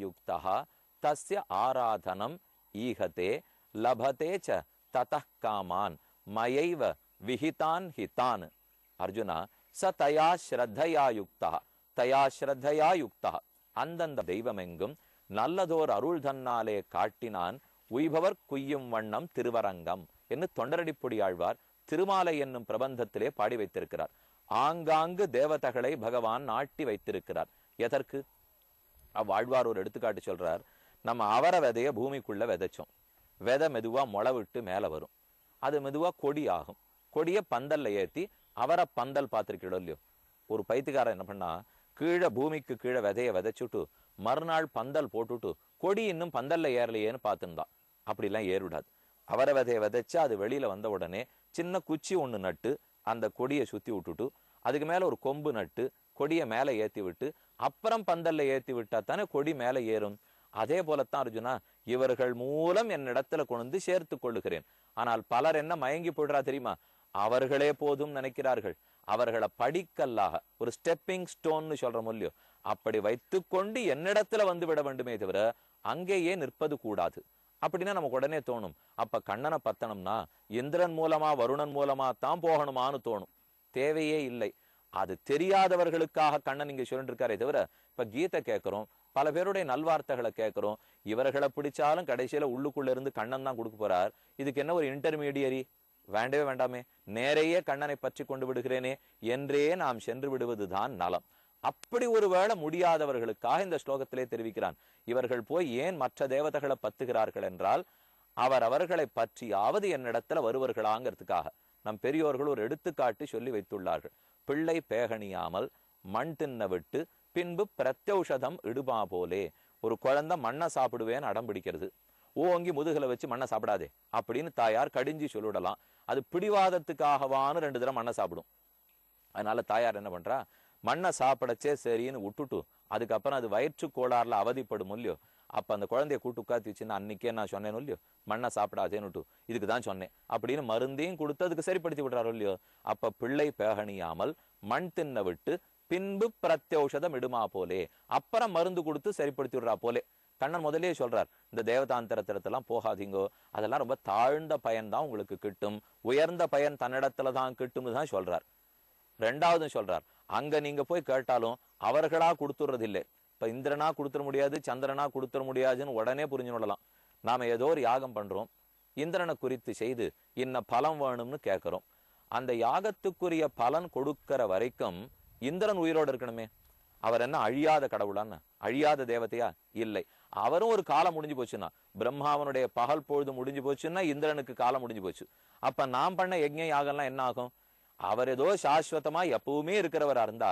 யுக்தா தஸ்ய ஆராதனம் ஈகதே லபதே ச ததः காமான் மயைவ விஹிதான் ஹிதான். அர்ஜுனா, ச தயா ஸ்ரத்தையா யுக்தா அந்தந்த தெய்வமெங்கும் நல்லதோர் அருள் தன்னாலே காட்டினான் உய்பவர் குய்யும் வண்ணம் திருவரங்கம் என்று தொண்டரடிப்பொடி ஆழ்வார் திருமாலை என்னும் பிரபந்தத்திலே பாடி வைத்திருக்கிறார். ஆங்காங்கு தேவதைகளை பகவான் நாட்டி வைத்திருக்கிறார். எதற்கு? அவ்வாழ்வார் ஒரு எடுத்துக்காட்டு சொல்றார். நம்ம அவர விதைய பூமிக்குள்ள விதைச்சோம். விதை மெதுவா முளை விட்டு மேல வரும். அது மெதுவா கொடி ஆகும். கொடிய பந்தல்ல ஏத்தி அவரை பந்தல் பார்த்திருக்கீங்களோ இல்லையோ? ஒரு பைத்தியக்காரன் என்ன பண்ணா, கீழே பூமிக்கு கீழே விதைய விதைச்சுட்டு மறுநாள் பந்தல் போட்டுட்டு கொடி இன்னும் பந்தல்ல ஏறலையேன்னு பார்த்துருந்தான். அப்படிலாம் ஏறிவிடாது. அவரை விதைய விதைச்சா அது வெளியில வந்த உடனே சின்ன குச்சி ஒண்ணு நட்டு அந்த கொடியை சுத்தி விட்டுட்டு அதுக்கு மேல ஒரு கொம்பு நட்டு கொடியை மேல ஏத்தி விட்டு அப்புறம் பந்தல்ல ஏத்தி விட்டா தானே கொடி மேல ஏறும். அதே போலத்தான் அர்ஜுனா, இவர்கள் மூலம் என்னிடத்துல கொண்டு சேர்த்து கொள்ளுகிறேன். ஆனால் பலர் என்ன மயங்கி போடுறா தெரியுமா? அவர்களே போதும் நினைக்கிறார்கள். அவர்களை படிக்கல்லாக ஒரு ஸ்டெப்பிங் ஸ்டோன்னு சொல்றோம் இல்லையோ, அப்படி வைத்து கொண்டு என்னிடத்துல வந்து விட வேண்டுமே தவிர அங்கேயே நிற்பது கூடாது. அப்படின்னா நமக்கு உடனே தோணும், அப்ப கண்ணனை பத்தனம்னா இந்திரன் மூலமா வருணன் மூலமா தான் போகணுமான்னு தோணும். தேவையே இல்லை. அது தெரியாதவர்களுக்காக கண்ணன் இங்க சொல்லிட்டு இருக்காரே தவிர, இப்ப கீதை கேட்கிறோம், பல பேருடைய நல்வார்த்தைகளை கேட்கிறோம். இவர்களை பிடிச்சாலும் கடைசியில உள்ளுக்குள்ள இருந்து கண்ணன் தான் கொடுக்க போறார். இதுக்கு என்ன ஒரு இன்டர்மீடியரி? வேண்டவே வேண்டாமே. நேரையே கண்ணனை பற்றி கொண்டு விடுகிறேனே என்றே நாம் சென்று விடுவதுதான் நலம். அப்படி ஒருவேளை முடியாதவர்களுக்காக இந்த ஸ்லோகத்திலே தெரிவிக்கிறான். இவர்கள் போய் ஏன் மற்ற தேவதைகளை பத்துகிறார்கள் என்றால், அவர்களை பற்றியாவது என்னிடத்துல வருவர்களாங்கிறதுக்காக. நம் பெரியோர்கள் ஒரு எடுத்துக்காட்டு சொல்லி வைத்துள்ளார்கள். பிள்ளை பேகணியாமல் மண் தின்ன விட்டு பின்பு பிரத்யௌஷதம் இடுமா போலே. ஒரு குழந்தை மண்ணை சாப்பிடுவேன்னு அடம் பிடிக்கிறது. ஓங்கி முதுகலை வச்சு மண்ணை சாப்பிடாதே அப்படின்னு தாயார் கடிஞ்சி சொல்லிவிடலாம். அது பிடிவாதத்துக்காகவான்னு 2 தடவை மண்ணை சாப்பிடும். அதனால தாயார் என்ன பண்றா, மண்ணை சாப்பிடச்சே சரின்னு விட்டுட்டு அதுக்கப்புறம் அது வயிற்று கோளாறுல அவதிப்படும் இல்லையோ, அப்ப அந்த குழந்தைய கூட்டு உட்காத்தி வச்சுன்னா அன்னைக்கே நான் சொன்னேன்னு இல்லையோ, மண்ணை சாப்பிடாதேன்னுட்டு இதுக்குதான் சொன்னேன் அப்படின்னு மருந்தையும் கொடுத்து அதுக்கு சரிப்படுத்தி விடுறாரோ இல்லையோ. அப்ப பிள்ளை பேகணியாமல் மண் தின்ன விட்டு பின்பு பிரத்யௌஷதம் இடுமா போலே, அப்புறம் மருந்து கொடுத்து சரிப்படுத்தி விடுறா போலே. கண்ணன் முதலே சொல்றார், இந்த தேவதாந்திரத்திலத்தெல்லாம் போகாதீங்கோ, அதெல்லாம் ரொம்ப தாழ்ந்த பயன் தான் உங்களுக்கு கிட்டும், உயர்ந்த பயன் தன்னிடத்துலதான் கிட்டும்னு தான் சொல்றார். 2வது சொல்றார், அங்க நீங்க போய் கேட்டாலும் அவர்களா கொடுத்துடுறது இல்லை. இப்ப இந்திரனா கொடுத்துட முடியாது, சந்திரனா கொடுத்துட முடியாதுன்னு உடனே புரிஞ்சு விடலாம். நாம ஏதோ ஒரு யாகம் பண்றோம், இந்திரனை குறித்து செய்து இன்ன பலம் வேணும்னு கேட்கிறோம். அந்த யாகத்துக்குரிய பலன் கொடுக்கிற வரைக்கும் இந்திரன் உயிரோடு இருக்கணுமே. அவர் என்ன அழியாத கடவுளான்னு, அழியாத தேவதையா? இல்லை. அவரும் ஒரு காலம் முடிஞ்சு போச்சுன்னா, பிரம்மாவனுடைய பகல் பொழுது முடிஞ்சு போச்சுன்னா இந்திரனுக்கு காலம் முடிஞ்சு போச்சு. அப்ப நாம் பண்ண யஜ்ஞ யாகம்லாம் என்ன ஆகும்? அவர் ஏதோ சாஸ்வதமா எப்பவுமே இருக்கிறவரா இருந்தா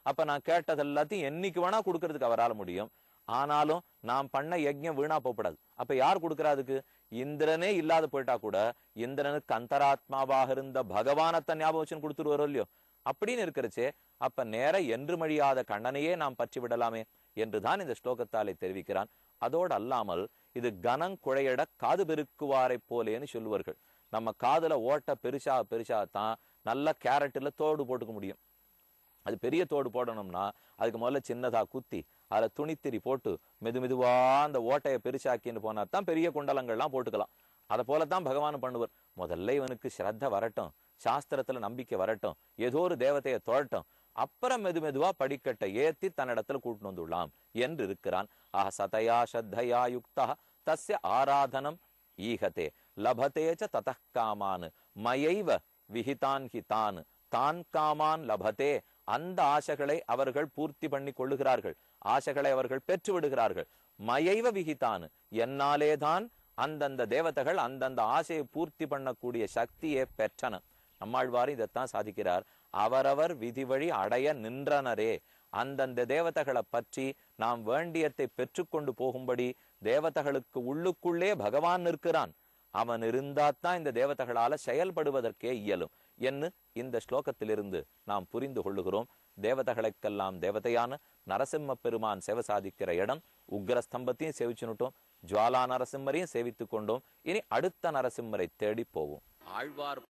அப்ப நான் கேட்டது எல்லாத்தையும் என்னைக்கு வேணா கொடுக்கறதுக்கு அவரால் முடியும். ஆனாலும் நாம் பண்ண யஜ்ஞம் வீணா போகக்கூடாது. அப்ப யார் கொடுக்கறாதுக்கு? இந்திரனே இல்லாத போயிட்டா கூட இந்திரனுக்கு அந்தராத்மாவாக இருந்த பகவானத்தை ஞாபகம் வச்சுன்னு கொடுத்துருவாரோ இல்லையோ. அப்படின்னு இருக்கிறச்சே அப்ப நேர என்று மழியாத கண்ணனையே நாம் பற்றி விடலாமே என்றுதான் இந்த ஸ்லோகத்தாலே தெரிவிக்கிறான். அதோடு அல்லாமல் இது கனம் குழையட காது பெருக்குவாரை போலேன்னு சொல்லுவார்கள். நம்ம காதுல ஓட்ட பெருசா பெருசா தான் நல்ல கேரட்ல தோடு போட்டுக்க முடியும். அது பெரிய தோடு போடணும்னா அதுக்கு முதல்ல சின்னதா குத்தி அதுல துணித்திரி போட்டு மெதுவா அந்த ஓட்டையை பெருசாக்கின்னு போனா தான் பெரிய குண்டலங்கள்லாம் போட்டுக்கலாம். அதை போலத்தான் பகவான் பண்ணுவார். முதல்ல இவனுக்கு ஸ்ரத்த வரட்டும், சாஸ்திரத்துல நம்பிக்கை வரட்டும், ஏதோ ஒரு தேவதையை தோழட்டும், அப்புறம் மெதுவா படிக்கட்டை ஏத்தி தன்னிடத்துல கூட்டு வந்துள்ளாம் என்று இருக்கிறான். ஆஹ் சதயா ஸ்ரத்தையா யுக்தா தஸ்ய ஆராதனம் ஈகதே லபதேச்ச ததः காமான் மயைவ விஹிதான் ஹிதான். தான் காமான் லபதே, அந்த ஆசைகளை அவர்கள் பூர்த்தி பண்ணி கொள்ளுகிறார்கள், ஆசைகளை அவர்கள் பெற்று விடுகிறார்கள். மயைவ விஹிதான், என்னாலேதான் அந்தந்த தேவதைகள் அந்தந்த ஆசையை பூர்த்தி பண்ணக்கூடிய சக்தியை பெற்றன. நம்மாழ்வார் இதைத்தான் சாதிக்கிறார். அவரவர் விதி வழி அடைய நின்றனரே. அந்தந்த தேவதைகளை பற்றி நாம் வேண்டியத்தை பெற்றுக்கொண்டு போகும்படி தேவதைகளுக்கு உள்ளுக்குள்ளே பகவான் நிற்கிறான். அவன் இருந்தாத்தான் இந்த தேவதைகளால செயல்படுவதற்கே இயலும் என்று இந்த ஸ்லோகத்திலிருந்து நாம் புரிந்து கொள்ளுகிறோம். தேவதைகளுக்கெல்லாம் தேவதையான நரசிம்ம பெருமான் சேவை சாதிக்கிற இடம். உக்ரஸ்தம்பத்தையும் சேவிச்சுனுட்டோம், ஜுவாலா நரசிம்மரையும் சேவித்துக் கொண்டோம். இனி அடுத்த நரசிம்மரை தேடி போவோம். ஆழ்வார்